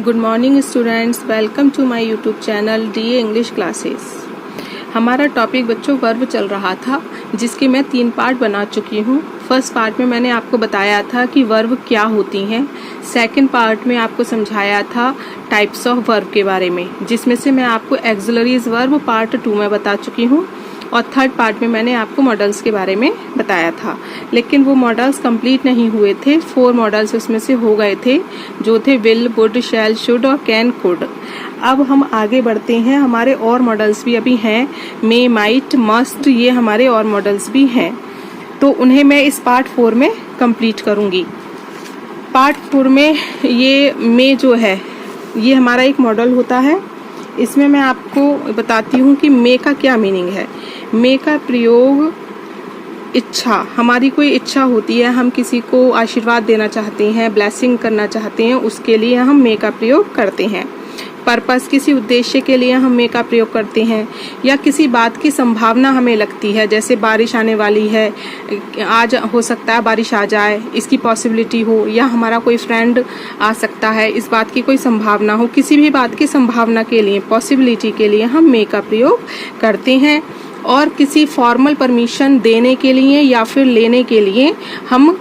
Good morning students, welcome to my YouTube channel DA English classes. हमारा topic बच्चों verb चल रहा था, जिसके मैं 3 पार्ट बना चुकी हूँ। फर्स्ट पार्ट में मैंने आपको बताया था कि वर्ब क्या होती हैं। सेकंड पार्ट में आपको समझाया था टाइप्स ऑफ वर्ब के बारे में, जिसमें से मैं आपको एक्सिलरीज वर्ब पार्ट 2 में बता चुकी हूँ। और थर्ड पार्ट में मैंने आपको मॉडल्स के बारे में बताया था, लेकिन वो मॉडल्स कंप्लीट नहीं हुए थे। 4 मॉडल्स उसमें से हो गए थे, जो थे विल, वुड, शैल, शुड और कैन, कुड। अब हम आगे बढ़ते हैं। हमारे और मॉडल्स भी अभी हैं, मे, माइट, मस्ट, ये हमारे और मॉडल्स भी हैं, तो उन्हें मैं इस पार्ट 4 में कंप्लीट करूँगी। पार्ट 4 में ये मे जो है, ये हमारा एक मॉडल होता है। इसमें मैं आपको बताती हूँ कि मे का क्या मीनिंग है। मे का प्रयोग इच्छा, हमारी कोई इच्छा होती है, हम किसी को आशीर्वाद देना चाहते हैं, ब्लेसिंग करना चाहते हैं, उसके लिए हम मे का प्रयोग करते हैं। पर्पस, किसी उद्देश्य के लिए हम मे का प्रयोग करते हैं, या किसी बात की संभावना हमें लगती है, जैसे बारिश आने वाली है, आज हो सकता है बारिश आ जाए, इसकी पॉसिबिलिटी हो, या हमारा कोई फ्रेंड आ सकता है, इस बात की कोई संभावना हो। किसी भी बात की संभावना के लिए, पॉसिबिलिटी के लिए हम मे का प्रयोग करते हैं। और किसी फॉर्मल परमिशन देने के लिए या फिर लेने के लिए हम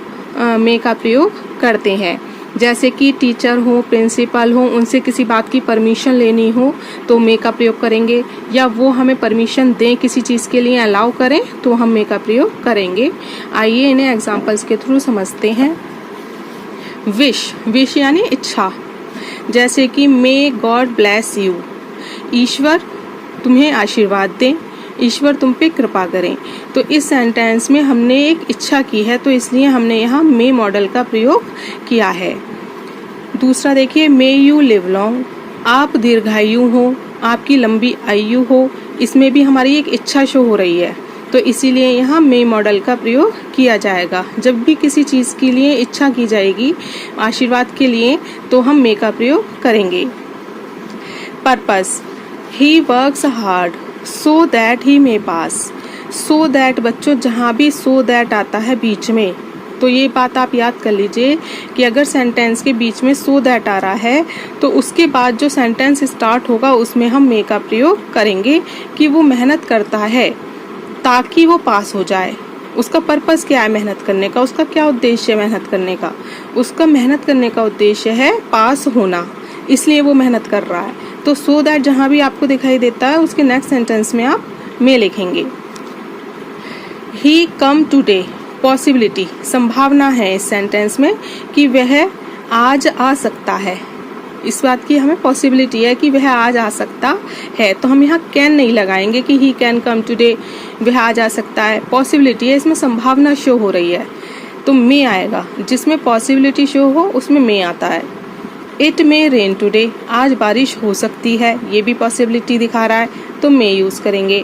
मे का प्रयोग करते हैं। जैसे कि टीचर हो, प्रिंसिपल हो, उनसे किसी बात की परमिशन लेनी हो तो मे का प्रयोग करेंगे, या वो हमें परमिशन दें किसी चीज़ के लिए, अलाउ करें, तो हम मे का प्रयोग करेंगे। आइए इन्हें एग्जाम्पल्स के थ्रू समझते हैं। विश, विश यानी इच्छा, जैसे कि मे गॉड ब्लेस यू, ईश्वर तुम्हें आशीर्वाद दें, ईश्वर तुम पे कृपा करें। तो इस सेंटेंस में हमने एक इच्छा की है, तो इसलिए हमने यहाँ मे मॉडल का प्रयोग किया है। दूसरा देखिए, मे यू लिव लॉन्ग, आप दीर्घायु हो, आपकी लंबी आयु हो। इसमें भी हमारी एक इच्छा शो हो रही है, तो इसीलिए यहाँ मे मॉडल का प्रयोग किया जाएगा। जब भी किसी चीज़ के लिए इच्छा की जाएगी, आशीर्वाद के लिए, तो हम मे का प्रयोग करेंगे। Purpose, he works hard so that he may pass. So that बच्चों, जहाँ भी सो दैट आता है बीच में, तो ये बात आप याद कर लीजिए कि अगर सेंटेंस के बीच में सो दैट आ रहा है, तो उसके बाद जो सेंटेंस स्टार्ट होगा उसमें हम मे का प्रयोग करेंगे कि वो मेहनत करता है ताकि वो पास हो जाए। उसका पर्पस क्या है मेहनत करने का, उसका क्या उद्देश्य है मेहनत करने का? उसका मेहनत करने का उद्देश्य है पास होना, इसलिए वो मेहनत कर रहा है। तो सो दैट जहाँ भी आपको दिखाई देता है, उसके नेक्स्ट सेंटेंस में आप मे लिखेंगे। ही कम टुडे, पॉसिबिलिटी, संभावना है इस सेंटेंस में कि वह आज आ सकता है। इस बात की हमें पॉसिबिलिटी है कि वह आज आ सकता है, तो हम यहाँ कैन नहीं लगाएंगे कि ही कैन कम टुडे, वह आज आ सकता है। पॉसिबिलिटी है, इसमें संभावना शो हो रही है, तो मे आएगा। जिसमें पॉसिबिलिटी शो हो उसमें मे आता है। इट मे रेन टुडे, आज बारिश हो सकती है, ये भी पॉसिबिलिटी दिखा रहा है, तो मे यूज़ करेंगे।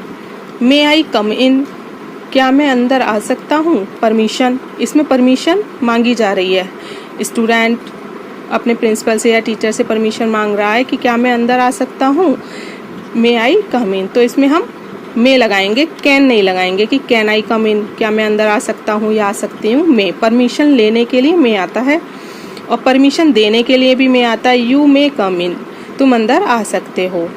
मे आई कम इन, क्या मैं अंदर आ सकता हूँ? परमिशन, इसमें परमिशन मांगी जा रही है। स्टूडेंट अपने प्रिंसिपल से या टीचर से परमिशन मांग रहा है कि क्या मैं अंदर आ सकता हूँ, मे आई कम इन, तो इसमें हम मे लगाएंगे, कैन नहीं लगाएंगे कि कैन आई कम इन, क्या मैं अंदर आ सकता हूँ या आ सकती हूँ। मे, परमिशन लेने के लिए मे आता है, और परमिशन देने के लिए भी मे आता है। यू मे कम इन, तुम अंदर आ सकते हो।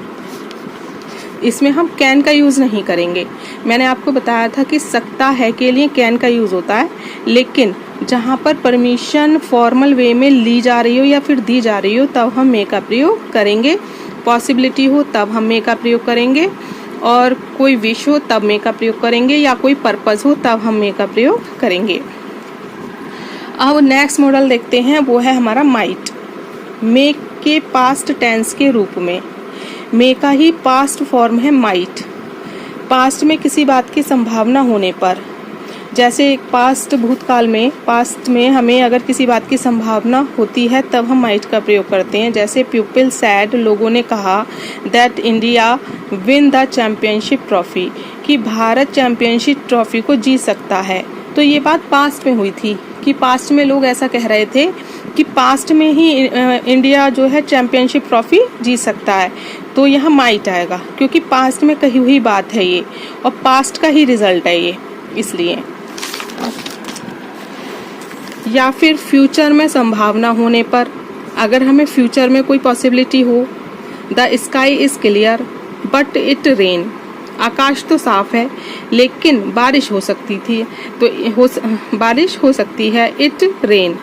इसमें हम कैन का यूज़ नहीं करेंगे। मैंने आपको बताया था कि सकता है के लिए कैन का यूज़ होता है, लेकिन जहाँ पर परमिशन फॉर्मल वे में ली जा रही हो या फिर दी जा रही हो, तब हम मे का प्रयोग करेंगे। पॉसिबिलिटी हो तब हम मे का प्रयोग करेंगे, और कोई विश हो तब मे का प्रयोग करेंगे, या कोई पर्पस हो तब हम मे का प्रयोग करेंगे। अब नेक्स्ट मॉडल देखते हैं, वो है हमारा माइट। मे के पास्ट टेंस के रूप में, मे का ही पास्ट फॉर्म है माइट। पास्ट में किसी बात की संभावना होने पर, जैसे पास्ट भूतकाल में, पास्ट में हमें अगर किसी बात की संभावना होती है तब हम माइट का प्रयोग करते हैं। जैसे पीपल सैड, लोगों ने कहा, that India win the championship trophy, कि भारत चैंपियनशिप ट्रॉफी को जीत सकता है। तो ये बात पास्ट में हुई थी कि पास्ट में लोग ऐसा कह रहे थे कि पास्ट में ही इंडिया जो है चैंपियनशिप ट्रॉफी जीत सकता है, तो यहाँ माइट आएगा, क्योंकि पास्ट में कही हुई बात है ये, और पास्ट का ही रिजल्ट है ये, इसलिए। या फिर फ्यूचर में संभावना होने पर, अगर हमें फ्यूचर में कोई पॉसिबिलिटी हो, the sky is clear but it rain, आकाश तो साफ है लेकिन बारिश हो सकती थी, तो बारिश हो सकती है, इट रेन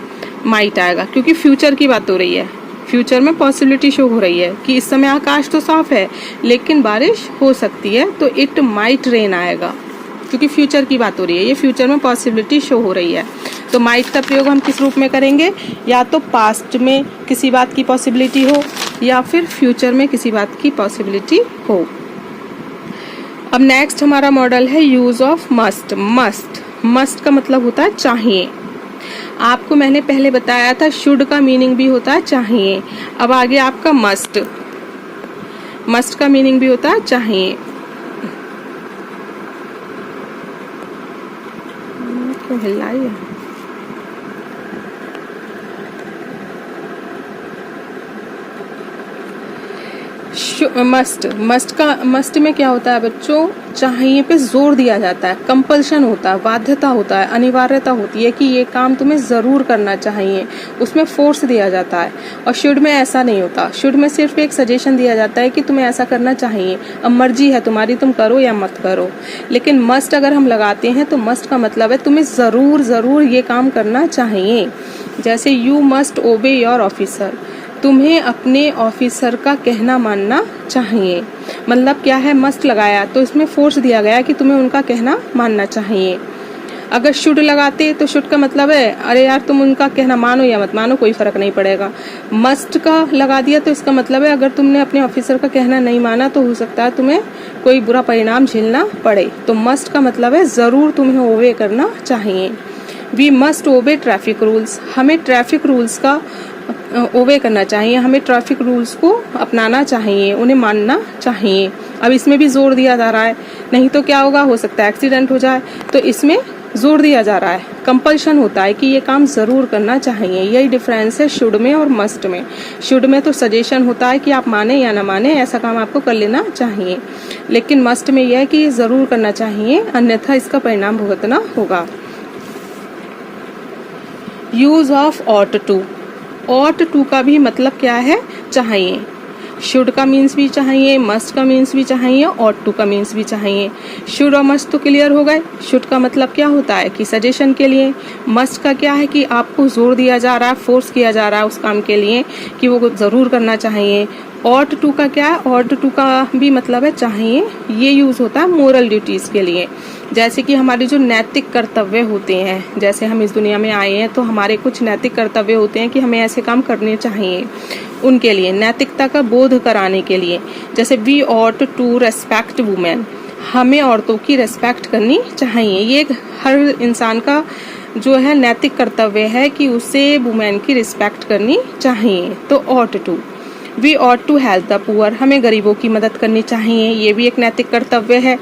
माइट आएगा क्योंकि फ्यूचर की बात हो रही है, फ्यूचर में पॉसिबिलिटी शो हो रही है कि इस समय आकाश तो साफ है लेकिन बारिश हो सकती है, तो इट माइट रेन आएगा क्योंकि फ्यूचर की बात हो रही है, ये फ्यूचर में पॉसिबिलिटी शो हो रही है। तो माइट का प्रयोग हम किस रूप में करेंगे, या तो पास्ट में किसी बात की पॉसिबिलिटी हो या फिर फ्यूचर में किसी बात की पॉसिबिलिटी हो। अब नेक्स्ट हमारा मॉडल है यूज ऑफ मस्ट। मस्ट का मतलब होता है चाहिए। आपको मैंने पहले बताया था शुड का मीनिंग भी होता है चाहिए। अब आगे आपका मस्ट का मीनिंग भी होता है चाहिए। क्यों हिलाई है? मस्ट में क्या होता है बच्चों, चाहिए पे जोर दिया जाता है, कंपल्शन होता है, बाध्यता होता है, अनिवार्यता होती है कि ये काम तुम्हें जरूर करना चाहिए, उसमें फोर्स दिया जाता है। और शुड में ऐसा नहीं होता, शुड में सिर्फ एक सजेशन दिया जाता है कि तुम्हें ऐसा करना चाहिए, अब मर्जी है तुम्हारी, तुम करो या मत करो। लेकिन मस्ट अगर हम लगाते हैं तो मस्ट का मतलब है तुम्हें जरूर ये काम करना चाहिए। जैसे यू मस्ट ओबे योर ऑफिसर, तुम्हें अपने ऑफिसर का कहना मानना चाहिए। मतलब क्या है, मस्ट लगाया तो इसमें फोर्स दिया गया कि तुम्हें उनका कहना मानना चाहिए। अगर शुड लगाते तो शुड का मतलब है अरे यार तुम उनका कहना मानो या मत मानो, कोई फर्क नहीं पड़ेगा। मस्ट का लगा दिया तो इसका मतलब है अगर तुमने अपने ऑफिसर का कहना नहीं माना तो हो सकता है तुम्हें कोई बुरा परिणाम झेलना पड़े। तो मस्ट का मतलब है जरूर तुम्हें ओबे करना चाहिए। We must obey traffic rules, हमें ट्रैफिक रूल्स का ओबे करना चाहिए, हमें ट्रैफिक रूल्स को अपनाना चाहिए, उन्हें मानना चाहिए। अब इसमें भी जोर दिया जा रहा है, नहीं तो क्या होगा, हो सकता है एक्सीडेंट हो जाए, तो इसमें जोर दिया जा रहा है, कंपल्शन होता है कि ये काम जरूर करना चाहिए। यही डिफरेंस है शुड में और मस्ट में। शुड में तो सजेशन होता है कि आप माने या ना माने ऐसा काम आपको कर लेना चाहिए, लेकिन मस्ट में यह है कि ये जरूर करना चाहिए, अन्यथा इसका परिणाम भुगतना होगा। Use of ought to, ought to का भी मतलब क्या है, चाहिए। शुड का मीन्स भी चाहिए, मस्ट का मीन्स भी चाहिए, ऑट टू का मीन्स भी चाहिए। शुड और मस्ट तो क्लियर हो गए। शुड का मतलब क्या होता है कि सजेशन के लिए, मस्ट का क्या है कि आपको जोर दिया जा रहा है, फोर्स किया जा रहा है उस काम के लिए कि वो जरूर करना चाहिए। ऑट टू का क्या है, ऑट टू का भी मतलब है चाहिए। ये यूज होता है मोरल ड्यूटीज के लिए, जैसे कि हमारे जो नैतिक कर्तव्य होते हैं, जैसे हम इस दुनिया में आए हैं तो हमारे कुछ नैतिक कर्तव्य होते हैं कि हमें ऐसे काम करने चाहिए, उनके लिए नैतिकता का बोध कराने के लिए। जैसे we ought to respect women, हमें औरतों की रेस्पेक्ट करनी चाहिए। ये हर इंसान का जो है नैतिक कर्तव्य है कि उसे वुमेन की रिस्पेक्ट करनी चाहिए। तो ought to. We ought to help the poor, हमें गरीबों की मदद करनी चाहिए, ये भी एक नैतिक कर्तव्य है।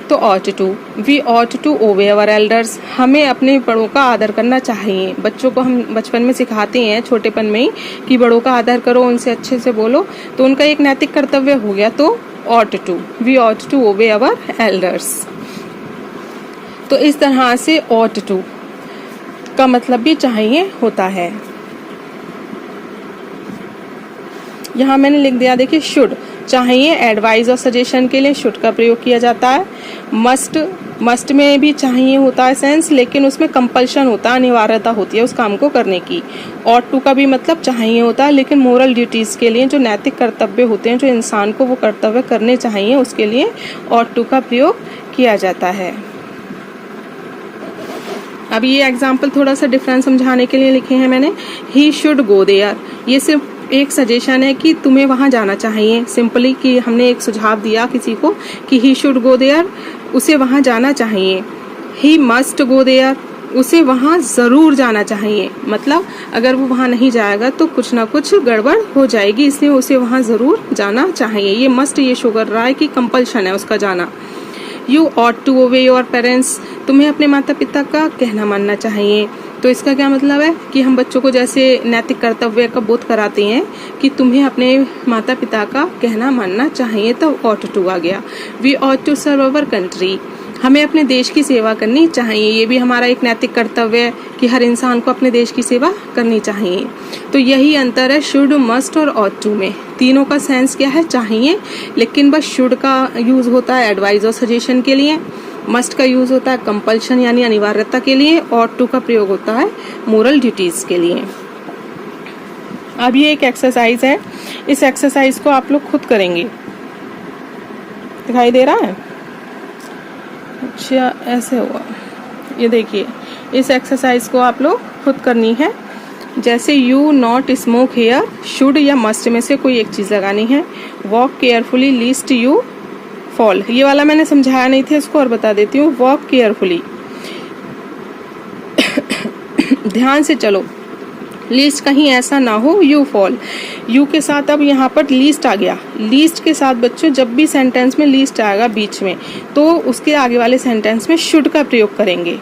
तो ought to. We ought to obey our elders, हमें अपने बड़ों का आदर करना चाहिए। बच्चों को हम बचपन में सिखाते हैं, छोटेपन में ही, कि बड़ों का आदर करो, उनसे अच्छे से बोलो, तो उनका एक नैतिक कर्तव्य हो गया। तो ought to, we ought to obey our elders. तो इस तरह से ऑट टू का मतलब भी चाहिए होता है। यहाँ मैंने लिख दिया, देखिए शुड चाहिए, एडवाइस और सजेशन के लिए शुड का प्रयोग किया जाता है। मस्ट में भी चाहिए होता है सेंस, लेकिन उसमें कंपल्शन होता है, अनिवार्यता होती है उस काम को करने की। ऑट टू का भी मतलब चाहिए होता है, लेकिन मोरल ड्यूटीज के लिए, जो नैतिक कर्तव्य होते हैं, जो इंसान को वो कर्तव्य करने चाहिए, उसके लिए ऑट टू का प्रयोग किया जाता है। अब ये एग्जाम्पल थोड़ा सा डिफरेंस समझाने के लिए लिखे हैं मैंने। ही शुड गो देयर, ये सिर्फ एक सजेशन है कि तुम्हें वहां जाना चाहिए, सिंपली कि हमने एक सुझाव दिया किसी को कि ही शुड गो देयर, उसे वहां जाना चाहिए। ही मस्ट गो देयर, उसे वहां जरूर जाना चाहिए, मतलब अगर वो वहां नहीं जाएगा तो कुछ ना कुछ गड़बड़ हो जाएगी, इसलिए उसे वहां जरूर जाना चाहिए। ये मस्ट ये शो कर रहा है कि कंपल्शन है उसका जाना। You ought to obey your parents, तुम्हें अपने माता पिता का कहना मानना चाहिए। तो इसका क्या मतलब है कि हम बच्चों को जैसे नैतिक कर्तव्य का बोध कराते हैं कि तुम्हें अपने माता पिता का कहना मानना चाहिए, तो ऑट टू आ गया। We ought to serve our country, हमें अपने देश की सेवा करनी चाहिए, ये भी हमारा एक नैतिक कर्तव्य है कि हर इंसान को अपने देश की सेवा करनी चाहिए। तो यही अंतर है शुड, मस्ट और ऑट टू में। तीनों का सेंस क्या है, चाहिए, लेकिन बस शुड का यूज होता है एडवाइस और सजेशन के लिए, मस्ट का यूज होता है कंपल्शन यानी अनिवार्यता के लिए, ऑट टू का प्रयोग होता है मोरल ड्यूटीज के लिए। अब ये एक एक्सरसाइज है, इस एक्सरसाइज को आप लोग खुद करेंगे, दिखाई दे रहा है? अच्छा, ऐसे हुआ, ये देखिए, इस एक्सरसाइज को आप लोग खुद करनी है। जैसे you not smoke here, should या मस्ट में से कोई एक चीज लगानी है। Walk carefully lest you fall, ये वाला मैंने समझाया नहीं था, इसको और बता देती हूँ। वॉक केयरफुली, ध्यान से चलो, लीस्ट कहीं ऐसा ना हो यू फॉल। यू के साथ अब यहाँ पर लीस्ट आ गया। लीस्ट के साथ बच्चों जब भी सेंटेंस में लीस्ट आएगा बीच में, तो उसके आगे वाले सेंटेंस में शुड का प्रयोग करेंगे।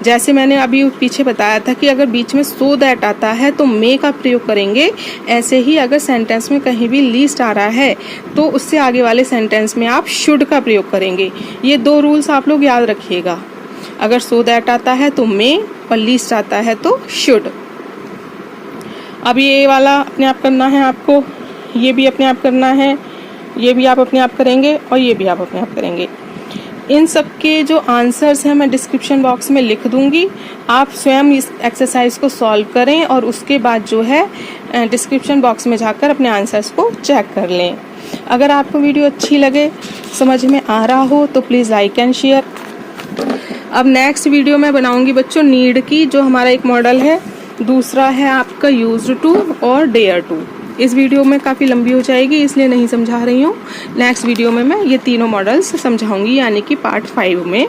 जैसे मैंने अभी पीछे बताया था कि अगर बीच में सो दैट आता है तो मे का प्रयोग करेंगे, ऐसे ही अगर सेंटेंस में कहीं भी लीस्ट आ रहा है तो उससे आगे वाले सेंटेंस में आप शुड का प्रयोग करेंगे। ये दो रूल्स आप लोग याद रखिएगा, अगर सो दैट आता है तो मे और लीस्ट आता है तो शुड। अब ये वाला अपने आप करना है आपको, ये भी अपने आप करना है, ये भी आप अपने आप करेंगे और ये भी आप अपने आप करेंगे। इन सब के जो आंसर्स हैं मैं डिस्क्रिप्शन बॉक्स में लिख दूंगी, आप स्वयं इस एक्सरसाइज को सॉल्व करें और उसके बाद जो है डिस्क्रिप्शन बॉक्स में जाकर अपने आंसर्स को चेक कर लें। अगर आपको वीडियो अच्छी लगे, समझ में आ रहा हो तो प्लीज़ लाइक एंड शेयर। अब नेक्स्ट वीडियो में बनाऊंगी बच्चों नीड की, जो हमारा एक मॉडल है, दूसरा है आपका यूज्ड टू और डेयर टू। इस वीडियो में काफ़ी लंबी हो जाएगी इसलिए नहीं समझा रही हूँ, नेक्स्ट वीडियो में मैं ये तीनों मॉडल्स समझाऊंगी, यानी कि पार्ट 5 में।